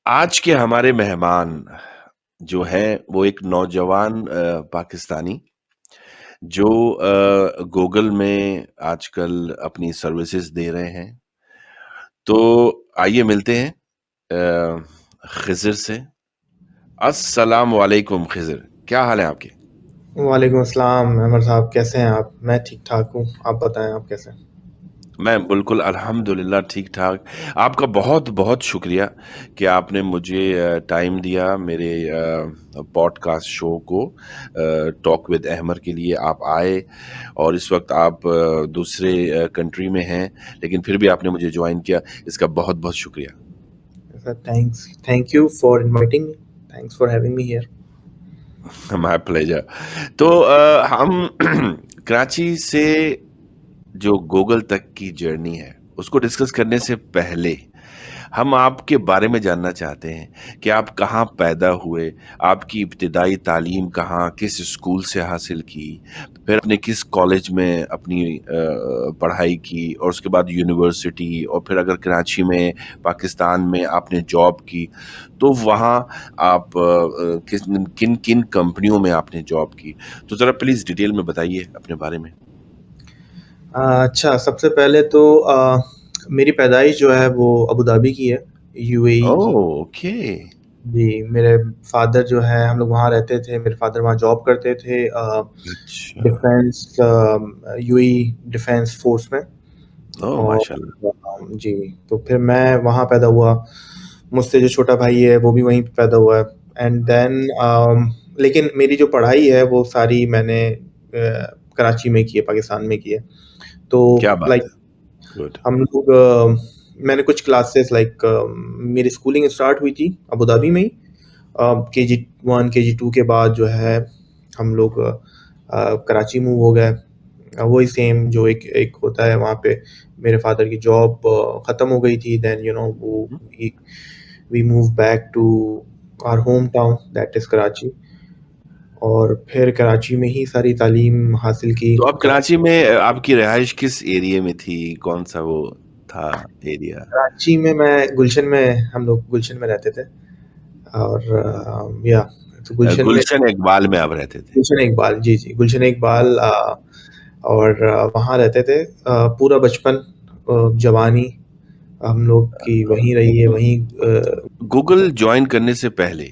आज के हमारे मेहमान जो हैं वो एक नौजवान पाकिस्तानी जो गूगल में आजकल अपनी सर्विसेज दे रहे हैं। तो आइए मिलते हैं खिज़र से। अस्सलाम वालेकुम खिज़र, क्या हाल है आपके? वालेकुम अस्सलाम अमर साहब, कैसे हैं आप? मैं ठीक-ठाक हूँ, आप बताएँ आप कैसे हैं? मैं बिल्कुल अल्हम्दुलिल्लाह ठीक-ठाक। आपका बहुत-बहुत शुक्रिया कि आपने मुझे टाइम दिया मेरे पॉडकास्ट शो को टॉक विद अहमर के लिए आप आए और इस वक़्त आप दूसरे कंट्री में हैं, लेकिन फिर भी आपने मुझे जॉइन किया, इसका बहुत-बहुत शुक्रिया। Sir thank you for inviting me, thanks for having me here. My pleasure. तो हम कराची से जो गूगल तक की जर्नी है, उसको डिस्कस करने से पहले हम आपके बारे में जानना चाहते हैं कि आप कहाँ पैदा हुए, आपकी इब्तिदाई तालीम कहाँ, किस स्कूल से हासिल की, फिर आपने किस कॉलेज में अपनी पढ़ाई की और उसके बाद यूनिवर्सिटी और फिर अगर कराची में, पाकिस्तान में आपने जॉब की, तो वहाँ आप किन-किन कंपनियों में आपने जॉब की? तो ज़रा प्लीज़ डिटेल में बताइए अपने बारे में। अच्छा, सबसे पहले तो मेरी पैदाइश जो है वो अबू धाबी की है, यूएई की। ओह! ओके। जी, मेरे फ़ादर जो हैं हम लोग वहाँ रहते थे, मेरे फ़ादर वहाँ जॉब करते थे अच्छा। यूएई डिफेंस फ़ोर्स में। ओह! और माशाल्लाह। जी, तो फिर मैं वहाँ पैदा हुआ। मुझसे जो छोटा भाई है वो भी वहीं पे पैदा हुआ है एंड देन लेकिन मेरी जो पढ़ाई है वो सारी मैंने कराची में की है, पाकिस्तान में की है। तो क्या बात लाइक है! गुड। हम लोग मैंने कुछ क्लासेस लाइक मेरी स्कूलिंग स्टार्ट हुई थी अबू धाबी में ही। केजी 1, केजी 2 के बाद जो है हम लोग कराची मूव हो गए। वही सेम जो एक एक होता है वहाँ पे मेरे फ़ादर की जॉब ख़त्म हो गई थी देन वो हुँ। We we move back to our home town that is Karachi और फिर कराची में ही सारी तालीम हासिल की। तो आप कराची में आपकी रिहाइश किस एरिये में थी? कौन-सा वो था एरिया? कराची में मैं गुलशन में हम लोग गुलशन में रहते थे और या तो गुलशन में गुलशन इकबाल में आप रहते थे। गुलशन इकबाल जी, जी, गुलशन इकबाल और वहाँ रहते थे पूरा बचपन जवानी हम लोग की वहीं रही है, वहीं गूगल जॉइन करने से पहले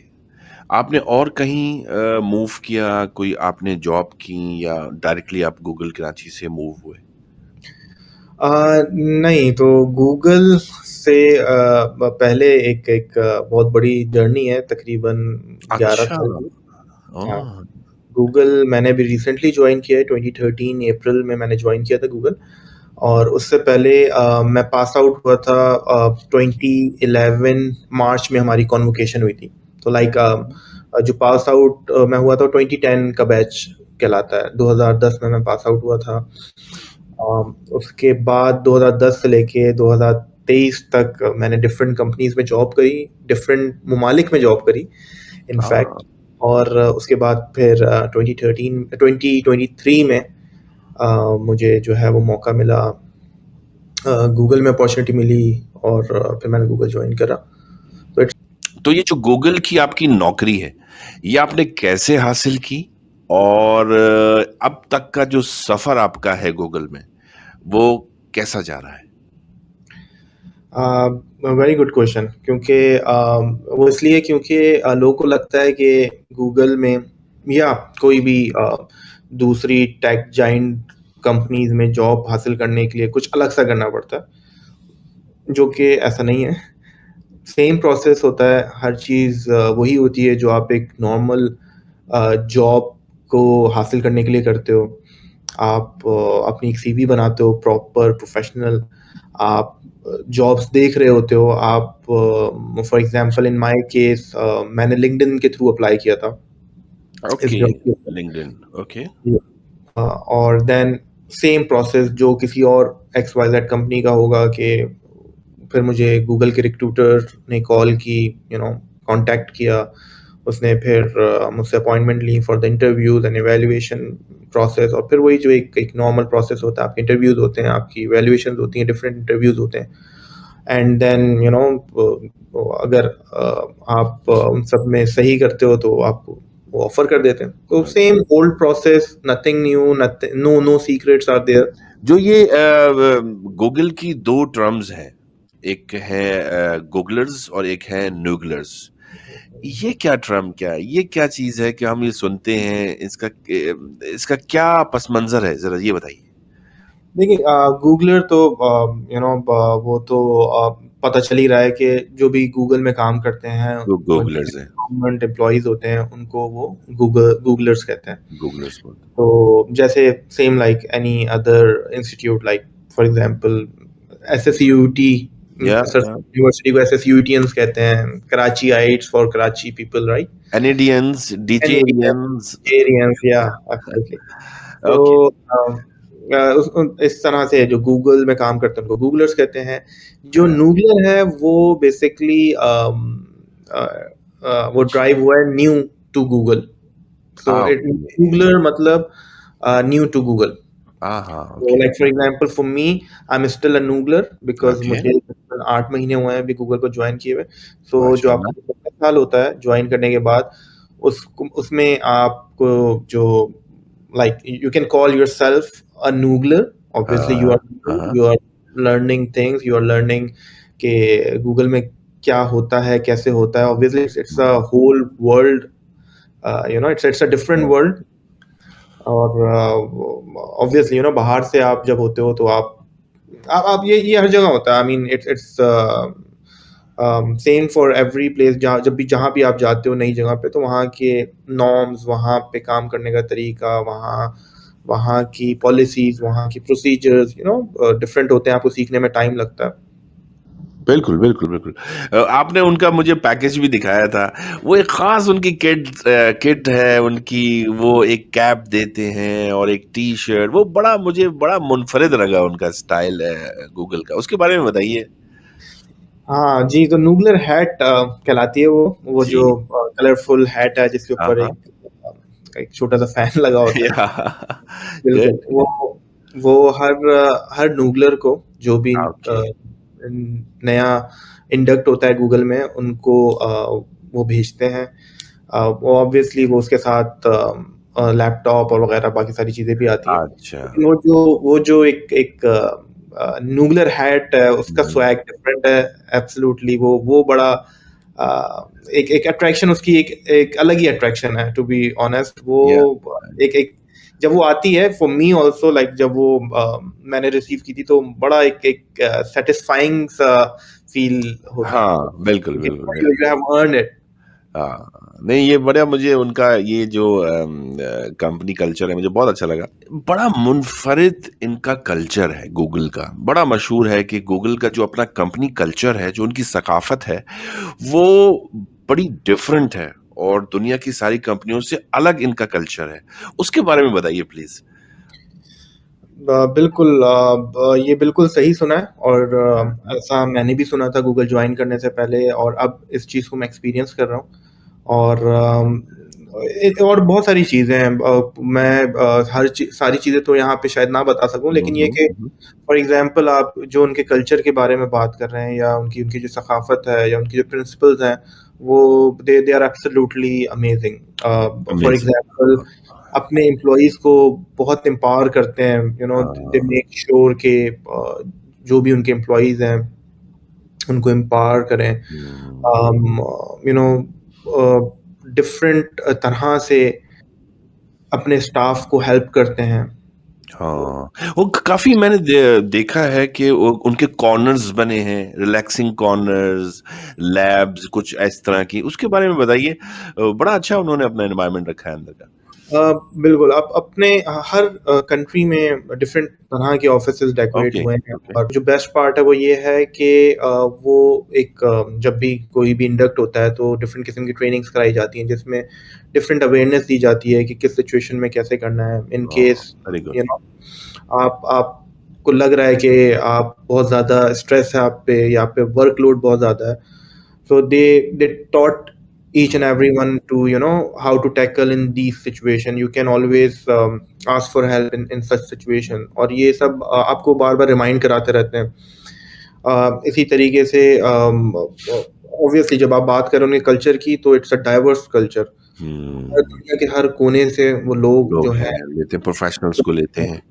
आपने और कहीं मूव किया, कोई आपने जॉब की या डायरेक्टली आप गूगल कराची से मूव हुए? नहीं तो गूगल से पहले एक एक बहुत बड़ी जर्नी है तकरीबन 11 अच्छा। साल की। हाँ, ओह! गूगल मैंने अभी रिसेंटली जॉइन किया है 2013 अप्रैल में मैंने जॉइन किया था गूगल और उससे पहले मैं पास आउट हुआ था 2011 मार्च में हमारी कॉन्वोकेशन हुई थी। तो लाइक जो पास आउट मैं हुआ था 2010 का बैच कहलाता है। 2010 में मैं पास आउट हुआ था। उसके बाद 2010 से लेके 2023 तक मैंने डिफरेंट कंपनीज़ में जॉब करी, डिफरेंट ममालिक में जॉब करी हाँ। इनफैक्ट और उसके बाद फिर 2023 में मुझे जो है वो मौका मिला गूगल में अपॉर्च्युनिटी मिली और फिर मैंने गूगल जॉइन करा। तो इट्स तो ये जो गूगल की आपकी नौकरी है, ये आपने कैसे हासिल की? और अब तक का जो सफ़र आपका है गूगल में, वो कैसा जा रहा है? वेरी गुड क्वेश्चन क्योंकि वो इसलिए क्योंकि लोगों को लगता है कि गूगल में या कोई भी दूसरी टेक जाइंट कंपनीज़ में जॉब हासिल करने के लिए कुछ अलग सा करना पड़ता है, जो कि ऐसा नहीं है। सेम प्रोसेस होता है, हर चीज़ वही होती है जो आप एक नॉर्मल जॉब को हासिल करने के लिए करते हो। आप अपनी एक सीवी बनाते हो प्रॉपर प्रोफ़ेशनल, आप जॉब्स देख रहे होते हो, आप for example in my case मैंने लिंक्डइन के थ्रू अप्लाई किया था इस ओके, जॉब के ऊपर। LinkedIn, okay. और देन सेम प्रोसेस जो किसी और एक्स वाई ज़ेड कंपनी का होगा कि फिर मुझे गूगल के रिक्रूटर ने कॉल की, कॉन्टैक्ट किया। उसने फिर मुझसे अपॉइंटमेंट ली for the interviews and evaluation process और फिर वही जो एक एक नॉर्मल प्रोसेस होता है, आपके इंटरव्यूज़ होते हैं, आपकी इवैल्यूएशंस होती हैं, डिफरेंट इंटरव्यूज़ होते हैं। एंड देन अगर आप उन सब में सही करते हो तो आपको वो ऑफर कर देते हैं। तो right. Same old process, nothing new, nothing, no secrets are there. जो ये गूगल की 2 टर्म्स हैं, एक है गूगलर्स और एक है नूगलर्स। ये क्या टर्म क्या है? ये क्या चीज़ है कि हम ये सुनते हैं, इसका क्या पस मंज़र है? ज़रा ये बताइए। देखिए गूगलर तो वो तो पता चल ही रहा है कि जो भी गूगल में काम करते हैं, वो वो गूगलर्स हैं, गवर्नमेंट एम्प्लॉइज होते हैं, उनको वो गूगलर्स कहते हैं। गूगलर्स बोलते हैं। तो जैसे same like any other institute, like for example SSUT, या यूनिवर्सिटी को एसएसयूटियंस कहते हैं, कराची आइट्स for Karachi people, right? Canadians, डीचेरियंस। एरियंस, या एब्सोल्युटली। तो ओके। इस तरह से जो गूगल में काम करते हैं उनको गूगलर्स कहते हैं। जो हाँ, नूगलर है वो बेसिकली वो ड्राइव हुआ है new to Google. So it okay. Googler मतलब न्यू टू गूगल। हाँ, हाँ, So okay, like for example for me, I'm still a noogler because okay, मुझे तकरीबन 8 महीने हुए हैं अभी गूगल को ज्वाइन किए हुए। So जो आपका माशाल्लाह। पहला साल होता है ज्वाइन करने के बाद, उसमें आपको जो like you can call yourself a noogler. Obviously you are new, हाँ, you are learning things, you are learning कि गूगल में क्या होता है, कैसे होता है। Obviously it's a hmm, whole world, it's a different world। और ऑब्वियसली बाहर से आप जब होते हो तो आप ये हर जगह होता है। I mean it's same for every place. जहाँ भी आप जाते हो नई जगह पे, तो वहाँ के नॉर्म्स, वहाँ पे काम करने का तरीका, वहाँ वहाँ की पॉलिसीज, वहाँ की प्रोसीजर्स डिफरेंट होते हैं। आपको सीखने में टाइम लगता है। बिल्कुल, बिल्कुल, बिल्कुल। आपने उनका मुझे पैकेज भी दिखाया था। वो एक ख़ास उनकी किट है उनकी, वो एक कैप देते हैं और एक टी-शर्ट, वो मुझे बड़ा मुनफ़रिद लगा उनका स्टाइल गूगल का। उसके बारे में बताइए? हाँ जी, तो नूगलर हैट कहलाती है वो जी। जो कलरफुल हैट है जिसके हाँ, ऊपर हाँ। एक छोटा सा फैन लगा होता है। या बिल्कुल, गुड। वो हर नूगलर को, जो भी ओके। नया इंडक्ट होता है गूगल में, उनको वो भेजते हैं। वो ऑब्वियसली वो उसके साथ लैपटॉप और वगैरह बाकी सारी चीज़ें भी आती हैं। अच्छा। लेकिन वो जो एक एक नूगलर हैट है, उसका हुँ, स्वैग डिफरेंट है। एब्सोल्युटली वो बड़ा एक एक अट्रैक्शन, उसकी एक एक अलग ही अट्रैक्शन है, टू बी ऑनेस्ट। वो या एक एक जब वो आती है फॉर मी आल्सो, लाइक जब वो मैंने रिसीव की थी, तो बड़ा एक एक सैटिस्फाइंग सा फील होता है हाँ, मतलब बिल्कुल, कि बिल्कुल। You you have earned it. हाँ, नहीं ये बड़ा मुझे उनका ये जो कंपनी कल्चर है मुझे बहुत अच्छा लगा। बड़ा मुनफ़रिद इनका कल्चर है गूगल का। बड़ा मशहूर है कि गूगल का जो अपना कंपनी कल्चर है, जो उनकी सकाफ़त है, वो बड़ी डिफरेंट है और दुनिया की सारी कंपनियों से अलग इनका कल्चर है। उसके बारे में बताइए प्लीज़? बिल्कुल, ये बिल्कुल सही सुना है। और हुँ, ऐसा मैंने भी सुना था गूगल ज्वाइन करने से पहले, और अब इस चीज़ को मैं एक्सपीरियंस कर रहा हूँ। और एक और बहुत सारी चीज़ें हैं। मैं सारी चीज़ें तो यहाँ पे शायद ना बता सकूँ, हुँ, लेकिन ये हुँ, कि हुँ। फॉर एग्ज़ाम्पल आप जो उनके कल्चर के बारे में बात कर रहे हैं, या उनकी उनकी जो सकाफ़त है, या उनकी जो प्रिंसिपल्स हैं, वो they they are absolutely amazing. For amazing. Example अपने एम्प्लॉइज़ को बहुत एम्पावर करते हैं, दे हाँ, मेक श्योर कि जो भी उनके एम्प्लॉइज़ हैं, उनको एम्पावर करें। हुँ। यू नो डिफरेंट तरह से अपने स्टाफ को हेल्प करते हैं। हाँ, वो काफ़ी मैंने देखा है कि वो उनके कॉर्नर्स बने हैं, रिलैक्सिंग कॉर्नर्स, लैब्स कुछ इस तरह की, उसके बारे में बताइए? बड़ा अच्छा उन्होंने अपना एनवायरनमेंट रखा है अंदर का। बिल्कुल, आप अपने हर कंट्री में डिफरेंट तरह के ऑफ़िसेज़ डेकोरेट ओके, हुए हैं। ओके। और जो बेस्ट पार्ट है वो ये है कि वो एक जब भी कोई भी इंडक्ट होता है, तो डिफरेंट किस्म की ट्रेनिंग्स कराई जाती हैं, जिसमें डिफरेंट अवेयरनेस दी जाती है कि किस सिचुएशन में कैसे करना है। In oh! Case very good. You know आपको लग रहा है कि आप बहुत ज़्यादा स्ट्रेस है आप पे, या आप पे वर्कलोड बहुत ज़्यादा है। So they taught each and hmm, everyone to how to tackle in these situation. You can always ask for help in such situation, और ये सब आपको बार बार रिमाइंड कराते रहते हैं। इसी तरीके से ऑब्वियसली जब आप बात करें उनके कल्चर की तो इट्स अ डाइवर्स कल्चर। हर हुँ, दुनिया के हर कोने से वो लोग जो लोग हैं हैं, लेते हैं प्रोफ़ेशनल्स को लेते हैं।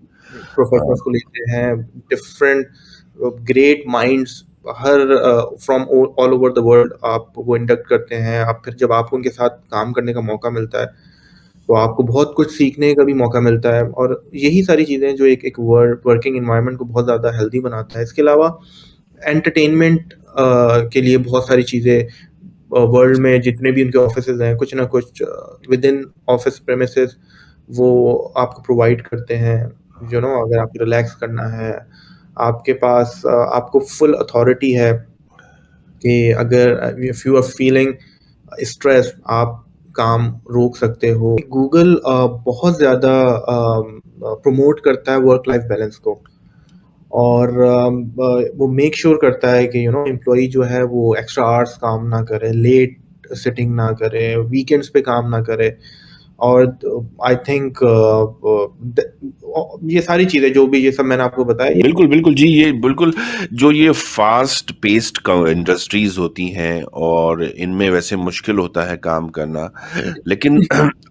प्रोफेशनल्स अ, को लेते हैं, different great minds her from all over the world आप वो इंडक्ट करते हैं। आप फिर जब आपको उनके साथ काम करने का मौका मिलता है, तो आपको बहुत कुछ सीखने का भी मौका मिलता है और यही सारी चीज़ें जो एक एक वर्किंग एनवायरनमेंट को बहुत ज़्यादा हेल्दी बनाता है। इसके अलावा एंटरटेनमेंट के लिए बहुत सारी चीज़ें वर्ल्ड में जितने भी उनके ऑफिसेज़ हैं, कुछ ना कुछ विदिन ऑफिस प्रेमिसेस वो आपको प्रोवाइड करते हैं। अगर आपको रिलैक्स करना है, आपके पास आपको फुल अथॉरिटी है कि अगर if you are feeling stress आप काम रोक सकते हो। गूगल बहुत ज़्यादा प्रमोट करता है वर्क लाइफ बैलेंस को और वो मेक श्योर करता है कि एम्प्लॉयी जो है वो एक्स्ट्रा आवर्स काम ना करे, लेट सिटिंग ना करे, वीकेंड्स पे काम ना करे और आई थिंक ये सारी चीज़ें जो भी ये सब मैंने आपको बताया ये बिल्कुल, बिल्कुल जी, ये बिल्कुल जो ये फ़ास्ट पेस्ड क इंडस्ट्रीज़ होती हैं और इनमें वैसे मुश्किल होता है काम करना। लेकिन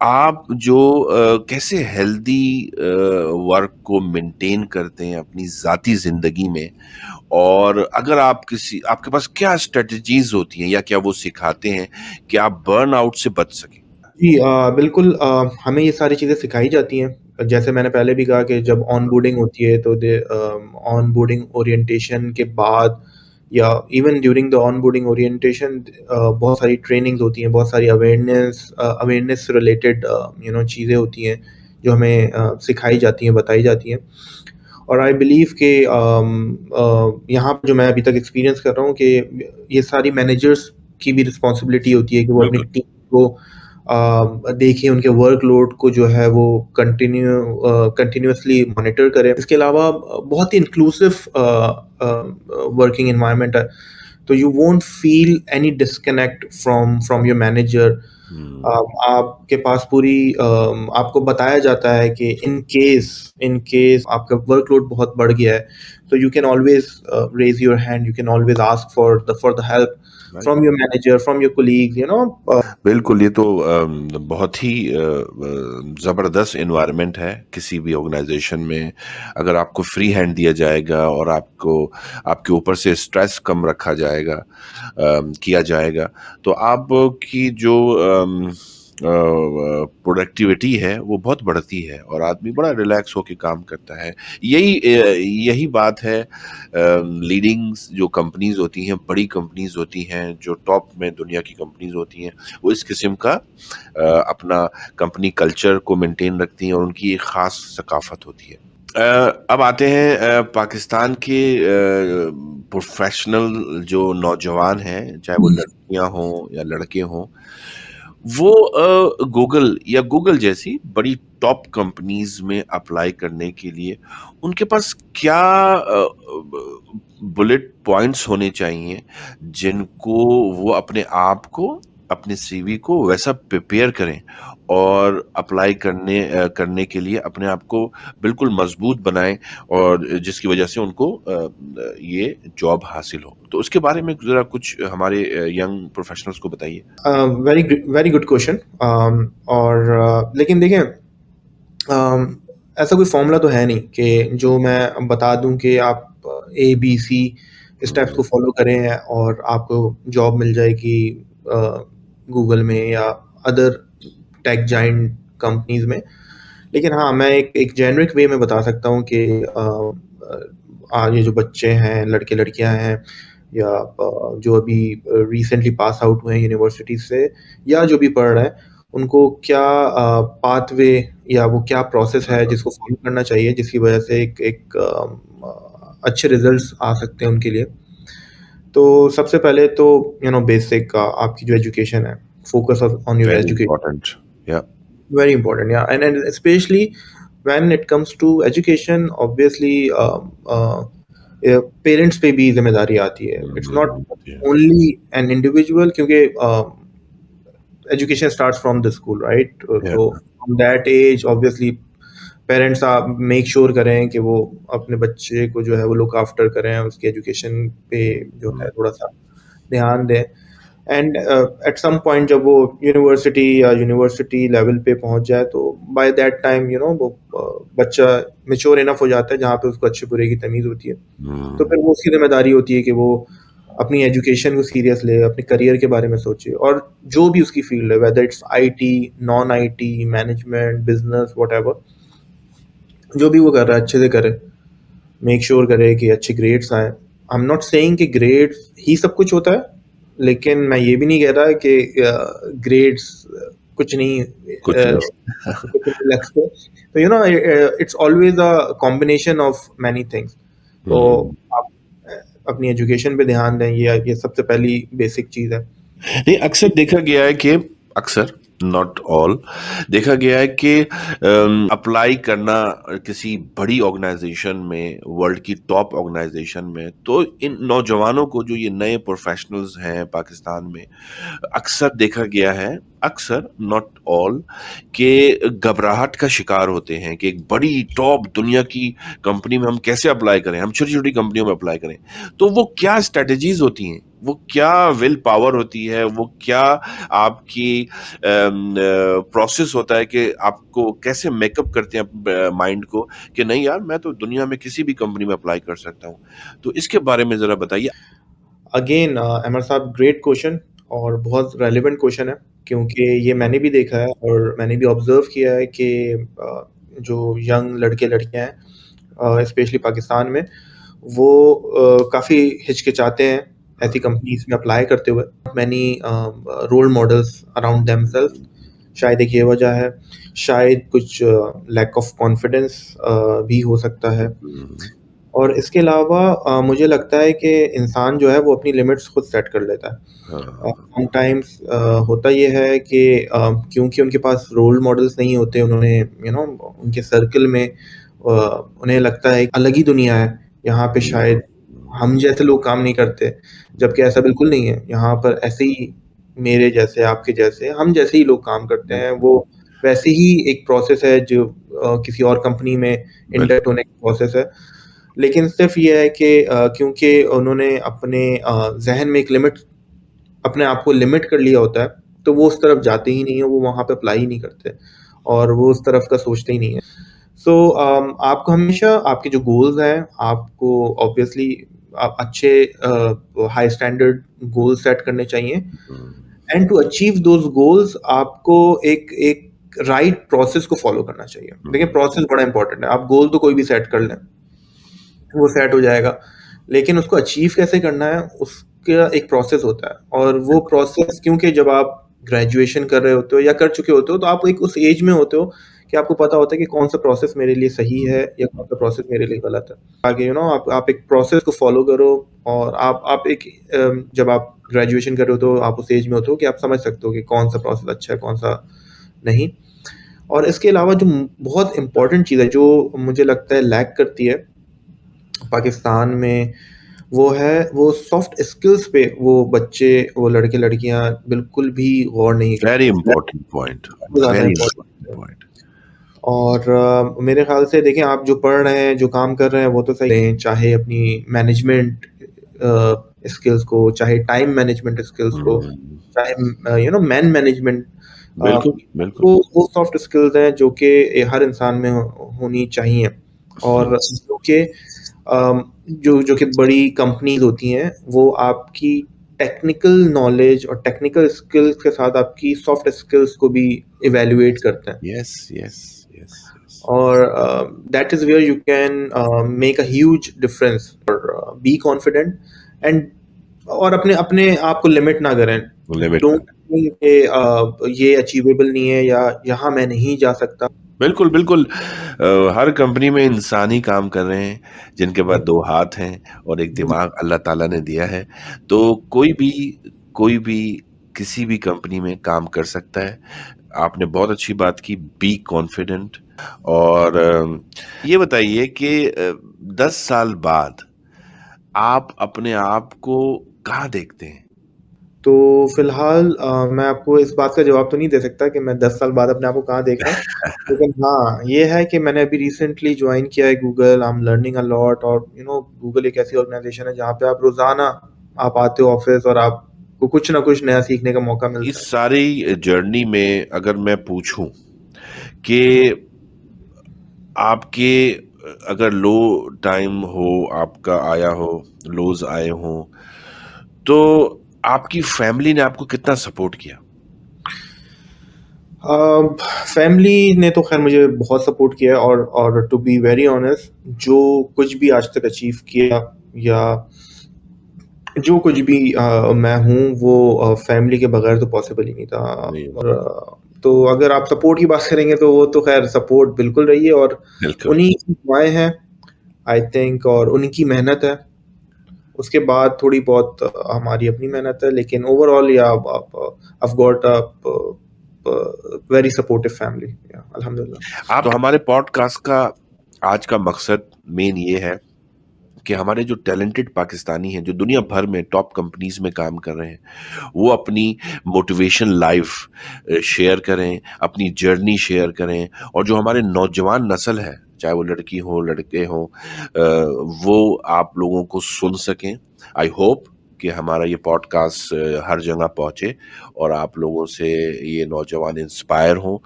आप जो कैसे हेल्दी वर्क को मेंटेन करते हैं अपनी ज़ाती ज़िंदगी में? और अगर आप किसी आपके पास क्या स्ट्रैटेजीज़ होती हैं या क्या वो सिखाते हैं कि आप बर्नआउट से बच सकें? जी बिल्कुल हमें ये सारी चीज़ें सिखाई जाती हैं। जैसे मैंने पहले भी कहा कि जब ऑनबोर्डिंग होती है तो ऑनबोर्डिंग ओरिएंटेशन के बाद या even during the onboarding orientation बहुत सारी ट्रेनिंग्स होती हैं, बहुत सारी अवेयरनेस रिलेटेड चीज़ें होती हैं, जो हमें सिखाई जाती हैं, बताई जाती हैं। और आई बिलीव कि यहाँ पे जो मैं अभी तक एक्सपीरियंस कर रहा हूँ कि ये सारी मैनेजर्स की भी रिस्पॉन्सिबिलिटी होती है कि वो अपनी बिल्कुल। टीम को देखें, उनके वर्कलोड को जो है वो कंटिन्यूअसली मॉनिटर करें। इसके अलावा बहुत ही इंक्लूसिव वर्किंग एनवायरनमेंट है, तो you won't feel any disconnect from your manager. हुँ। आपके पास पूरी आपको बताया जाता है कि इन केस आपका वर्कलोड बहुत बढ़ गया है, तो you can always raise your hand, you can always ask for the help right. From your manager, from your colleagues बिल्कुल, ये तो बहुत ही ज़बरदस्त एनवायरनमेंट है किसी भी ऑर्गेनाइज़ेशन में। अगर आपको फ्री हैंड दिया जाएगा और आपको आपके ऊपर से स्ट्रेस कम रखा जाएगा किया जाएगा, तो आपकी जो प्रोडक्टिविटी है, वो बहुत बढ़ती है और आदमी बड़ा रिलैक्स होके काम करता है। यही बात है लीडिंग्स जो कंपनीज़ होती हैं, बड़ी कंपनीज़ होती हैं, जो टॉप में दुनिया की कंपनीज़ होती हैं, वो इस किस्म का अपना कंपनी कल्चर को मेंटेन रखती हैं और उनकी एक ख़ास सकाफ़त होती है। अब आते हैं पाकिस्तान के प्रोफ़ेशनल जो नौजवान हैं, चाहे वो लड़कियाँ हों या लड़के हों, वो गूगल या गूगल जैसी बड़ी टॉप कंपनीज़ में अप्लाई करने के लिए उनके पास क्या बुलेट पॉइंट्स होने चाहिए, जिनको वो अपने आप को, अपने सीवी को वैसा प्रिपेयर करें और अप्लाई करने के लिए अपने आप को बिल्कुल मज़बूत बनाएँ और जिसकी वजह से उनको ये जॉब हासिल हो। तो उसके बारे में ज़रा कुछ हमारे यंग प्रोफ़ेशनल्स को बताइए। Very good question. और लेकिन देखें, ऐसा कोई फ़ॉर्मूला तो है नहीं कि जो मैं बता दूँ कि आप ए, बी, सी स्टेप्स को हुँ, फ़ॉलो करें और आपको जॉब मिल जाएगी गूगल में या अदर टेक जायंट कंपनीज़ में। लेकिन हाँ, मैं एक एक जेनेरिक वे में बता सकता हूँ कि आज ये जो बच्चे हैं, लड़के-लड़कियाँ हैं या जो अभी रिसेंटली पास आउट हुए हैं यूनिवर्सिटी से या जो भी पढ़ रहे हैं, उनको क्या पाथवे या वो क्या प्रोसेस है बिल्कुल। जिसको फ़ॉलो करना चाहिए, जिसकी वजह से एक एक अच्छे रिज़ल्ट्स आ सकते हैं उनके लिए। तो सबसे पहले तो बेसिक आपकी जो एजुकेशन है, focus on your very education. Important, या Very important, yeah, and especially when it comes to education, obviously, parents पे भी ज़िम्मेदारी आती है। Hmm, it's hmm, not hmm, जी। ओनली एन इंडिविजुअल क्योंकि education starts from the school, right? या तो from that age obviously parents आप मेक श्योर करें कि वो अपने बच्चे को जो है वो लुक आफ्टर करें, उसकी एजुकेशन पे जो है हुँ, थोड़ा-सा ध्यान दें। एंड एट सम पॉइंट जब वो यूनिवर्सिटी लेवल पे पहुँच जाए तो बाय दैट टाइम वो बच्चा मैच्योर इनफ हो जाता है जहाँ पे उसको अच्छे-बुरे की तमीज़ होती है। तो हुँ, फिर वो उसकी ज़िम्मेदारी होती है कि वो अपनी एजुकेशन को सीरियस ले, अपने करियर के बारे में सोचे और जो भी उसकी फ़ील्ड है whether it's IT, non IT, management, business whatever जो भी वो कर रहा है अच्छे से करे। मेक श्योर करे कि अच्छे ग्रेड्स आएँ। आई एम नॉट सेइंग कि ग्रेड्स ही सब कुछ होता है, लेकिन मैं ये भी नहीं कह रहा कि ग्रेड्स कुछ नहीं कुछ नहीं। कुछ नहीं लगते। तो it's always a combination of many things. तो हुँ। आप अपनी एजुकेशन पे ध्यान दें, ये सबसे पहली बेसिक चीज़ है। नहीं, अक्सर देखा गया है कि अक्सर नॉट ऑल देखा गया है कि अप्लाई करना किसी बड़ी ऑर्गेनाइजेशन में वर्ल्ड की टॉप ऑर्गेनाइजेशन में तो इन नौजवानों को जो ये नए प्रोफेशनल्स हैं पाकिस्तान में अक्सर देखा गया है अक्सर नॉट ऑल कि घबराहट का शिकार होते हैं कि एक बड़ी टॉप दुनिया की कंपनी में हम कैसे अप्लाई करें हम छोटी छोटी कंपनियों में अप्लाई करें तो वो क्या स्ट्रेटजीज होती हैं वो क्या विल पावर होती है वो क्या आपकी प्रोसेस होता है कि आपको कैसे मेकअप करते हैं माइंड को कि नहीं यार मैं तो दुनिया में किसी भी कंपनी में अप्लाई कर सकता हूँ तो इसके बारे में जरा बताइए अगेन अमर साहब ग्रेट क्वेश्चन और बहुत रेलेवेंट क्वेश्चन है क्योंकि ये मैंने भी देखा है और मैंने भी ऑब्जर्व किया है कि जो यंग लड़के लड़कियां हैं स्पेशली पाकिस्तान में वो काफ़ी हिचकिचाते हैं ऐसी कंपनीज में अप्लाई करते हुए many role models around themselves शायद एक ये वजह है शायद कुछ लैक ऑफ कॉन्फिडेंस भी हो सकता है हम्म, और इसके अलावा मुझे लगता है कि इंसान जो है वो अपनी लिमिट्स खुद सेट कर लेता है। हाँ समटाइम्स होता ये है कि क्योंकि उनके पास रोल मॉडल्स नहीं होते उन्होंने उनके सर्कल में उन्हें लगता है एक अलग ही दुनिया है, यहाँ पे हम्म, शायद हम जैसे लोग काम नहीं करते, जबकि ऐसा बिल्कुल नहीं है। यहाँ पर ऐसे ही मेरे जैसे, आपके जैसे, हम जैसे ही लोग काम करते हैं, बिल्कुल वो वैसे ही एक प्रोसेस है जो किसी और कंपनी में इंडक्ट बिल्कुल होने का प्रोसेस है। लेकिन सिर्फ़ ये है कि क्योंकि उन्होंने अपने ज़हन में एक लिमिट अपने आप को लिमिट कर लिया होता है, तो वो उस तरफ जाते ही नहीं हैं, वो वहाँ पे अप्लाई ही नहीं करते और वो उस तरफ का सोचते ही नहीं हैं। सो आपको हमेशा आपके जो गोल्स हैं, आपको ऑब्वियसली अच्छे हाई स्टैंडर्ड गोल सेट करने चाहिए hmm, and to achieve those goals आपको एक एक राइट प्रोसेस को फ़ॉलो करना चाहिए। देखिए हम्म, प्रोसेस बड़ा इम्पोर्टेंट है, आप गोल तो कोई भी सेट कर लें, वो सेट हो जाएगा। लेकिन उसको अचीव कैसे करना है, उसका एक प्रोसेस होता है और वो बिल्कुल प्रोसेस क्योंकि जब आप ग्रेजुएशन कर रहे होते हो या कर चुके होते हो, तो आप एक उस एज में होते हो कि आपको पता होता है कि कौन-सा प्रोसेस मेरे लिए सही है या कौन-सा प्रोसेस मेरे लिए गलत है। आगे आप एक प्रोसेस को फ़ॉलो करो और आप एक जब आप ग्रेजुएशन कर रहे हो, तो आप उस एज में होते हो कि आप समझ सकते हो कि कौन-सा प्रोसेस अच्छा है, कौन-सा नहीं। और इसके अलावा जो बहुत इम्पोर्टेंट चीज़ है, जो मुझे लगता है लैक करती है पाकिस्तान में वो सॉफ्ट स्किल्स पे वो बच्चे, वो लड़के-लड़कियाँ बिल्कुल भी गौर नहीं वेरी करते। इंपॉर्टेंट पॉइंट बहुत ज़्यादा वेरी इम्पोर्टेंट इंपॉर्टेंट है पॉइंट और मेरे ख़्याल से देखिए आप जो पढ़ रहे हैं, जो काम कर रहे हैं वो तो सही है, चाहे अपनी मैनेजमेंट स्किल्स को, चाहे टाइम मैनेजमेंट स्किल्स को, चाहे मैन मैनेजमेंट बिल्कुल बिल्कुल वो सॉफ्ट स्किल्स हैं जो कि हर इंसान में होनी चाहिए और जो कि जो कि बड़ी कंपनीज़ होती हैं, वो आपकी टेक्निकल नॉलेज और टेक्निकल स्किल्स के साथ आपकी सॉफ्ट स्किल्स को भी इवैल्यूएट करते हैं यस यस यस यस और that is where you can make a huge difference और बी कॉन्फिडेंट एंड और अपने अपने आप को लिमिट ना करें। लिमिट डोंट थिंक कि ये अचीवेबल नहीं है या यहाँ मैं नहीं जा सकता। बिल्कुल, बिल्कुल। हर कंपनी में इंसान ही काम कर रहे हैं, जिनके पास 2 हाथ हैं और एक दिमाग अल्लाह ताला ने दिया है। तो कोई भी किसी भी कंपनी में काम कर सकता है। आपने बहुत अच्छी बात की, बी कॉन्फिडेंट और ये बताइए कि 10 साल बाद आप अपने आप को कहाँ देखते हैं? तो फ़िलहाल मैं आपको इस बात का जवाब तो नहीं दे सकता कि मैं 10 साल बाद अपने आप को कहाँ देख रहा हूँ। लेकिन हाँ, ये है कि मैंने अभी रिसेंटली जॉइन किया है Google, I am learning a lot और गूगल एक ऐसी ऑर्गनाइज़ेशन है जहाँ पे आप रोज़ाना आप आते हो ऑफ़िस और आपको कुछ ना कुछ नया सीखने का मौका मिलता इस है। सारी जर्नी में अगर मैं पूछूँ कि आपके अगर लो टाइम हो, आपका आया हो, लोज़ आए हों, तो आपकी फैमिली ने आपको कितना सपोर्ट किया? फैमिली ने तो ख़ैर मुझे बहुत सपोर्ट किया है और टू बी वेरी ऑनेस्ट जो कुछ भी आज तक अचीव किया या जो कुछ भी मैं हूँ वो फैमिली के बगैर तो पॉसिबल ही नहीं था नहीं, और तो अगर आप सपोर्ट की बात करेंगे तो वो तो ख़ैर सपोर्ट बिल्कुल रही है और बिल्कुल। उन्हीं की दुआएँ हैं आई थिंक और उन्हीं की मेहनत है। उसके बाद थोड़ी बहुत हमारी अपनी मेहनत है लेकिन ओवरऑल या आप I've got a very supportive family या अल्हम्दुलिल्लाह। आप तो हमारे पॉडकास्ट का आज का मकसद मेन ये है कि हमारे जो टैलेंटेड पाकिस्तानी हैं, जो दुनिया भर में टॉप कंपनीज़ में काम कर रहे हैं, वो अपनी मोटिवेशन लाइफ़ शेयर करें, अपनी जर्नी शेयर करें और जो हमारे नौजवान नस्ल है, चाहे वो लड़की हो, लड़के हों वो आप लोगों को सुन सकें। आई होप कि हमारा ये पॉडकास्ट हर जगह पहुँचे और आप लोगों से ये नौजवान इंस्पायर हों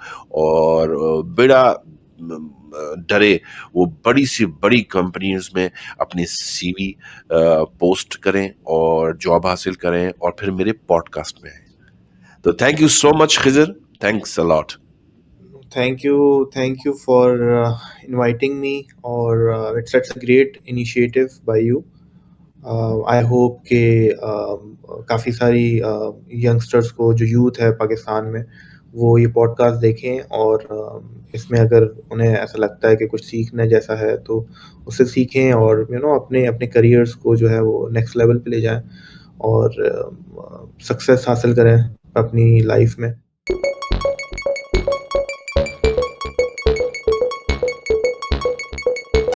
और बिना डरे वो बड़ी से बड़ी कंपनीज़ में अपनी सीवी पोस्ट करें और जॉब हासिल करें और फिर मेरे पॉडकास्ट में आएँ। तो thank you so much Khizar, thanks a lot. Thank you for inviting me और it's such a great initiative by you. I hope कि काफ़ी सारी यंगस्टर्स को जो यूथ है पाकिस्तान में वो ये पॉडकास्ट देखें और इसमें अगर उन्हें ऐसा लगता है कि कुछ सीखने जैसा है तो उससे सीखें और अपने अपने करियर्स को जो है वो नेक्स्ट लेवल पे ले जाएं और सक्सेस हासिल करें अपनी लाइफ में।